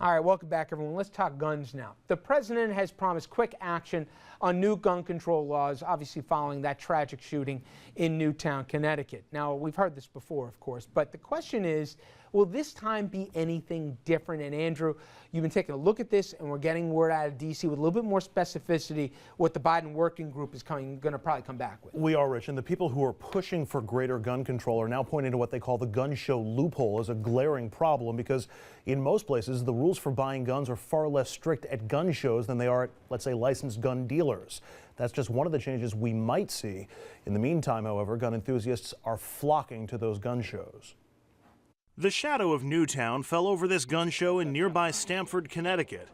All right, welcome back, everyone. Let's talk guns now. The president has promised quick action on new gun control laws, obviously following that tragic shooting in Newtown, Connecticut. Now, we've heard this before, of course, but the question is, will this time be anything different? And Andrew, you've been taking a look at this, and we're getting word out of D.C. with a little bit more specificity what the Biden working group is going to probably come back with. We are, Rich, and the people who are pushing for greater gun control are now pointing to what they call the gun show loophole as a glaring problem, because in most places, the rules for buying guns are far less strict at gun shows than they are at, let's say, licensed gun dealers. That's just one of the changes we might see. In the meantime, however, gun enthusiasts are flocking to those gun shows. The shadow of Newtown fell over this gun show in nearby Stamford, Connecticut.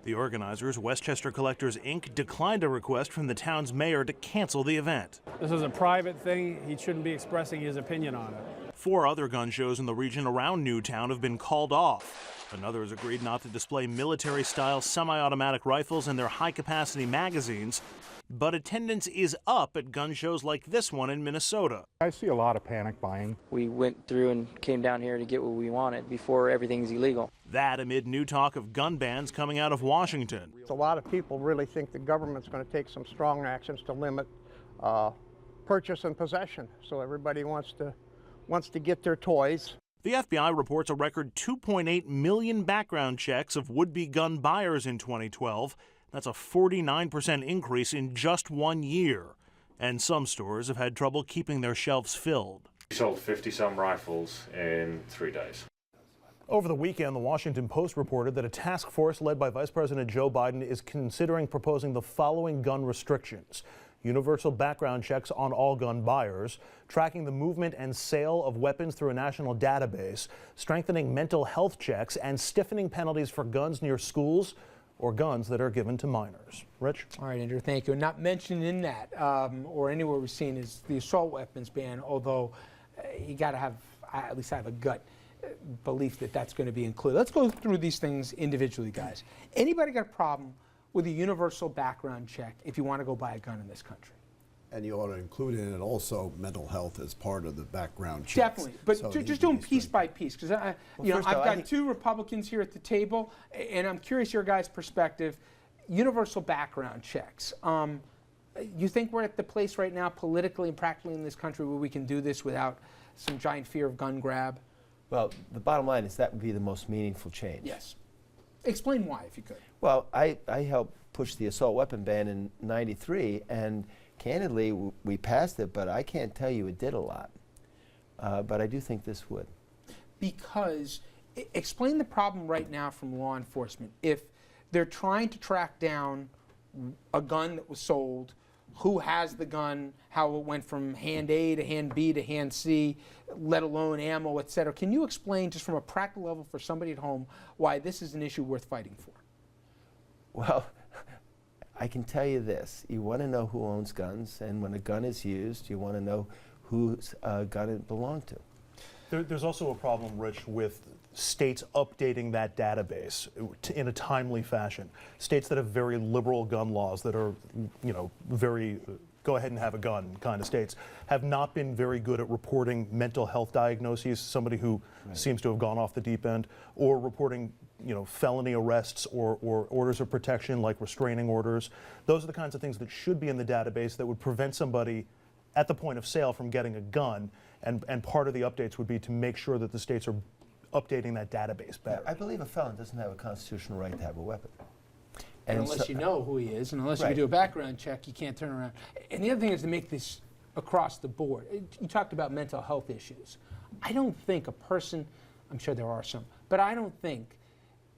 The organizers, Westchester Collectors, Inc., declined a request from the town's mayor to cancel the event. This is a private thing. He shouldn't be expressing his opinion on it. 4 other gun shows in the region around Newtown have been called off. Another has agreed not to display military-style semi-automatic rifles and their high-capacity magazines. But attendance is up at gun shows like this one in Minnesota. I see a lot of panic buying. We went through and came down here to get what we wanted before everything's illegal. That amid new talk of gun bans coming out of Washington. A lot of people really think the government's going to take some strong actions to limit purchase and possession. So everybody wants to get their toys. The FBI reports a record 2.8 million background checks of would-be gun buyers in 2012. That's a 49% increase in just 1 year. And some stores have had trouble keeping their shelves filled. We sold 50-some rifles in 3 days. Over the weekend, the Washington Post reported that a task force led by Vice President Joe Biden is considering proposing the following gun restrictions: universal background checks on all gun buyers, tracking the movement and sale of weapons through a national database, strengthening mental health checks, and stiffening penalties for guns near schools or guns that are given to minors. Rich? All right, Andrew, thank you. Not mentioned in that or anywhere we've seen is the assault weapons ban, although you got to have, at least I have a gut belief that that's going to be included. Let's go through these things individually, guys. Anybody got a problem with a universal background check if you want to go buy a gun in this country? And you ought to include in it also mental health as part of the background checks. Definitely, but so just doing piece by piece, because I've got 2 Republicans here at the table, and I'm curious your guys' perspective. Universal background checks. You think we're at the place right now, politically and practically in this country, where we can do this without some giant fear of gun grab? Well, the bottom line is that would be the most meaningful change. Yes. Explain why, if you could. Well, I helped push the assault weapon ban in '93, and candidly, we passed it, but I can't tell you it did a lot. But I do think this would. Because, explain the problem right now from law enforcement. If they're trying to track down a gun that was sold, who has the gun, how it went from hand A to hand B to hand C, let alone ammo, et cetera. Can you explain, just from a practical level for somebody at home, why this is an issue worth fighting for? Well, I can tell you this. You want to know who owns guns, and when a gun is used, you want to know whose gun it belonged to. There's also a problem, Rich, with states updating that database in a timely fashion. States that have very liberal gun laws that are, very go ahead and have a gun kind of states have not been very good at reporting mental health diagnoses, somebody who seems to have gone off the deep end, or reporting felony arrests or orders of protection like restraining orders. Those are the kinds of things that should be in the database that would prevent somebody at the point of sale from getting a gun. And part of the updates would be to make sure that the states are updating that database better. I believe a felon doesn't have a constitutional right to have a weapon. And unless you know who he is, and unless you do a background check, you can't turn around. And the other thing is to make this across the board. You talked about mental health issues. I don't think a person, I'm sure there are some, but I don't think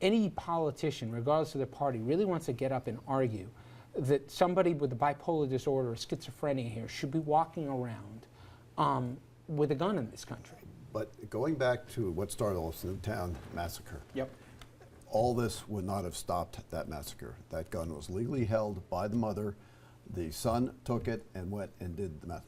any politician, regardless of their party, really wants to get up and argue that somebody with a bipolar disorder or schizophrenia here should be walking around with a gun in this country. But going back to what started off the Newtown massacre, Yep. all this would not have stopped that massacre. That gun was legally held by the mother. The son took it and went and did the math.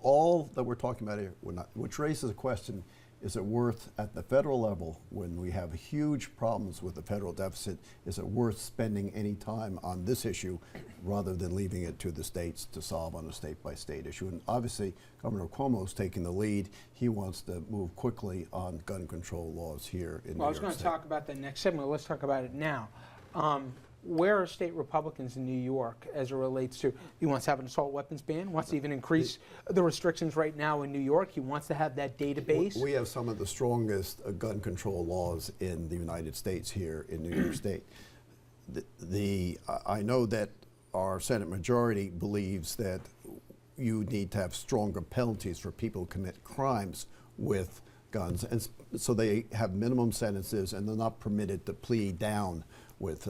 All that we're talking about here, which raises a question, is it worth, at the federal level, when we have huge problems with the federal deficit, is it worth spending any time on this issue rather than leaving it to the states to solve on a state-by-state issue? And obviously, Governor Cuomo's taking the lead. He wants to move quickly on gun control laws here in New York State. Well, I was going to talk about that next segment. Let's talk about it now. Where are state Republicans in New York as it relates to, he wants to have an assault weapons ban, wants to even increase the restrictions right now in New York. He wants to have that database. We have some of the strongest gun control laws in the United States here in New York State. I know that our Senate majority believes that you need to have stronger penalties for people who commit crimes with guns, and so they have minimum sentences, and they're not permitted to plead down with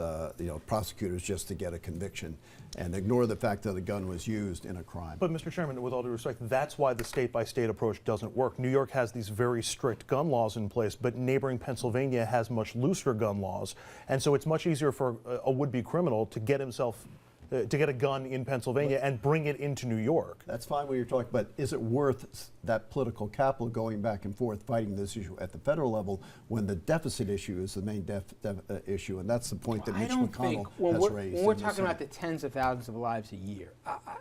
prosecutors just to get a conviction and ignore the fact that a gun was used in a crime. But Mr. Chairman, with all due respect, that's why the state-by-state approach doesn't work. New York has these very strict gun laws in place, but neighboring Pennsylvania has much looser gun laws, and so it's much easier for a would-be criminal to get himself to get a gun in Pennsylvania and bring it into New York. That's fine when you're talking, but is it worth that political capital going back and forth fighting this issue at the federal level when the deficit issue is the main issue? And that's the point that Mitch McConnell has raised. When we're talking about the tens of thousands of lives a year,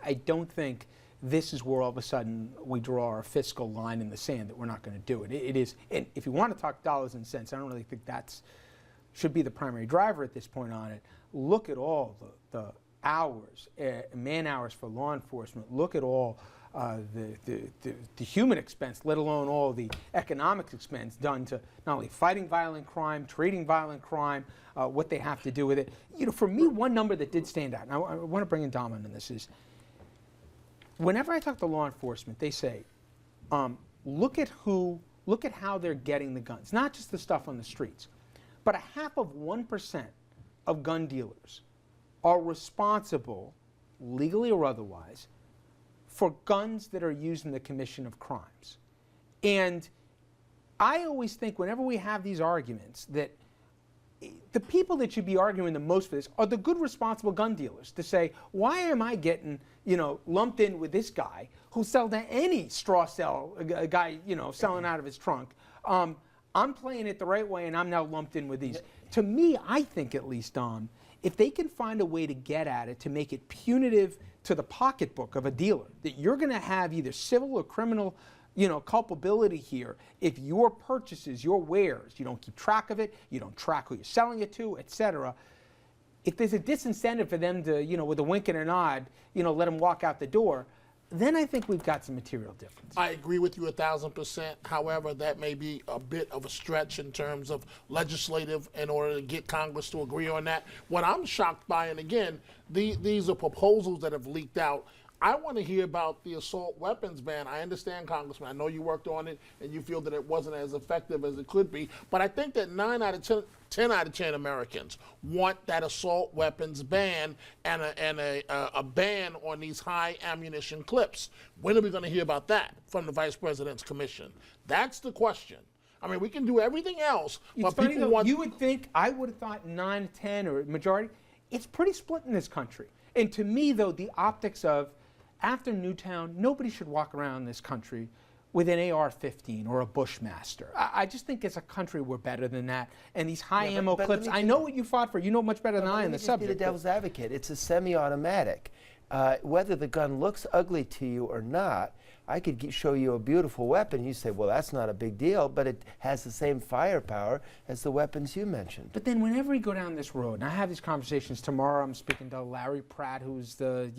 I don't think this is where all of a sudden we draw our fiscal line in the sand that we're not going to do it. It is, and if you want to talk dollars and cents, I don't really think that's should be the primary driver at this point on it. Look at all the hours, man hours for law enforcement. Look at all the human expense, let alone all the economic expense done to not only fighting violent crime, treating violent crime, what they have to do with it. For me, one number that did stand out, and I want to bring in Dom on this, is whenever I talk to law enforcement, they say, look at how they're getting the guns, not just the stuff on the streets, but 0.5% of gun dealers are responsible, legally or otherwise, for guns that are used in the commission of crimes. And I always think whenever we have these arguments that the people that should be arguing the most for this are the good, responsible gun dealers to say, why am I getting, lumped in with this guy who sells to any straw sell, a guy, selling out of his trunk? I'm playing it the right way and I'm now lumped in with these. To me, I think at least, Dom, if they can find a way to get at it, to make it punitive to the pocketbook of a dealer, that you're going to have either civil or criminal, culpability here if your purchases, your wares, you don't keep track of it, you don't track who you're selling it to, etc. If there's a disincentive for them to, with a wink and a nod, let them walk out the door, then I think we've got some material difference. I agree with you 1,000%. However, that may be a bit of a stretch in terms of legislative in order to get Congress to agree on that. What I'm shocked by, and again, these are proposals that have leaked out. I want to hear about the assault weapons ban. I understand, Congressman. I know you worked on it and you feel that it wasn't as effective as it could be. But I think that 9 out of 10 out of 10 Americans want that assault weapons ban and a ban on these high ammunition clips. When are we going to hear about that from the Vice President's commission? That's the question. I mean, we can do everything else, but people want... You would think, I would have thought 9, 10, or majority. It's pretty split in this country. And to me, though, the optics of, after Newtown, nobody should walk around this country with an AR-15 or a Bushmaster. I just think as a country we're better than that. And these high ammo clips, I know what you fought for. You know much better than I on the subject. Be the devil's advocate. It's a semi-automatic. Whether the gun looks ugly to you or not, I could show you a beautiful weapon. You say, well, that's not a big deal, but it has the same firepower as the weapons you mentioned. But then whenever we go down this road, and I have these conversations tomorrow, I'm speaking to Larry Pratt, who's the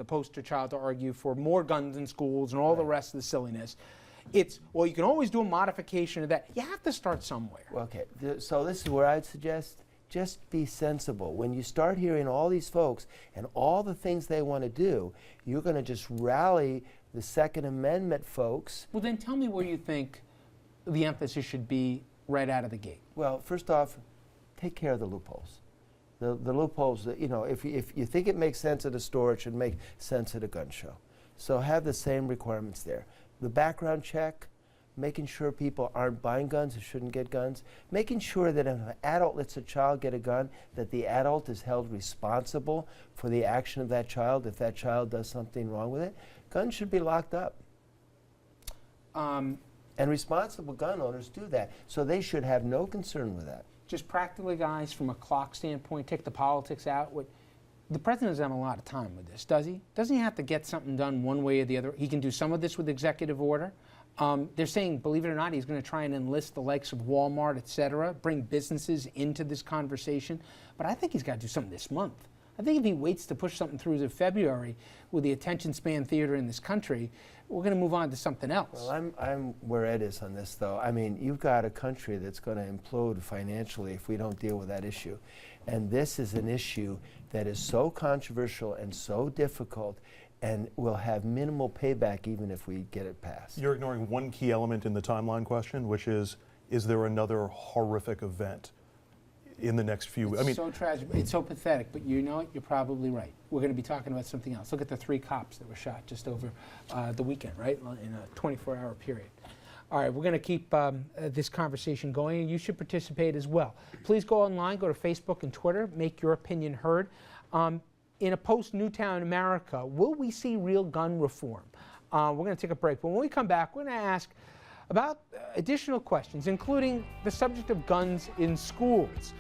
poster child to argue for more guns in schools and all the rest of the silliness. It's, well, you can always do a modification of that. You have to start somewhere. Well, okay, so this is where I'd suggest just be sensible. When you start hearing all these folks and all the things they want to do, you're going to just rally the Second Amendment folks. Well, then tell me where you think the emphasis should be right out of the gate. Well, first off, take care of the loopholes. The loopholes that, if you think it makes sense at a store, it should make sense at a gun show. So have the same requirements there. The background check, making sure people aren't buying guns who shouldn't get guns, making sure that if an adult lets a child get a gun, that the adult is held responsible for the action of that child if that child does something wrong with it. Guns should be locked up. And responsible gun owners do that. So they should have no concern with that. Just practically, guys, from a clock standpoint, take the politics out. The president doesn't have a lot of time with this, does he? Doesn't he have to get something done one way or the other? He can do some of this with executive order. They're saying, believe it or not, he's going to try and enlist the likes of Walmart, et cetera, bring businesses into this conversation. But I think he's got to do something this month. I think if he waits to push something through to February with the attention span theater in this country, we're going to move on to something else. Well, I'm where Ed is on this, though. I mean, you've got a country that's going to implode financially if we don't deal with that issue. And this is an issue that is so controversial and so difficult and will have minimal payback even if we get it passed. You're ignoring one key element in the timeline question, which is there another horrific event in the next few weeks? It's so tragic. It's so pathetic, but you know what? You're probably right. We're going to be talking about something else. Look at the 3 cops that were shot just over the weekend, right, in a 24-hour period. All right, we're going to keep this conversation going, and you should participate as well. Please go online, go to Facebook and Twitter, make your opinion heard. In a post-Newtown America, will we see real gun reform? We're going to take a break, but when we come back, we're going to ask about additional questions, including the subject of guns in schools.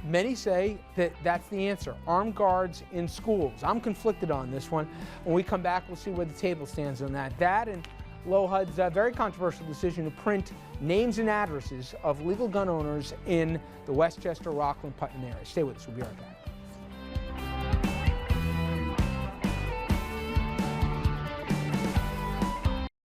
Many say that that's the answer, armed guards in schools. I'm conflicted on this one. When we come back, we'll see where the table stands on that. That and LOHUD's very controversial decision to print names and addresses of legal gun owners in the Westchester, Rockland, Putnam area. Stay with us. We'll be right back.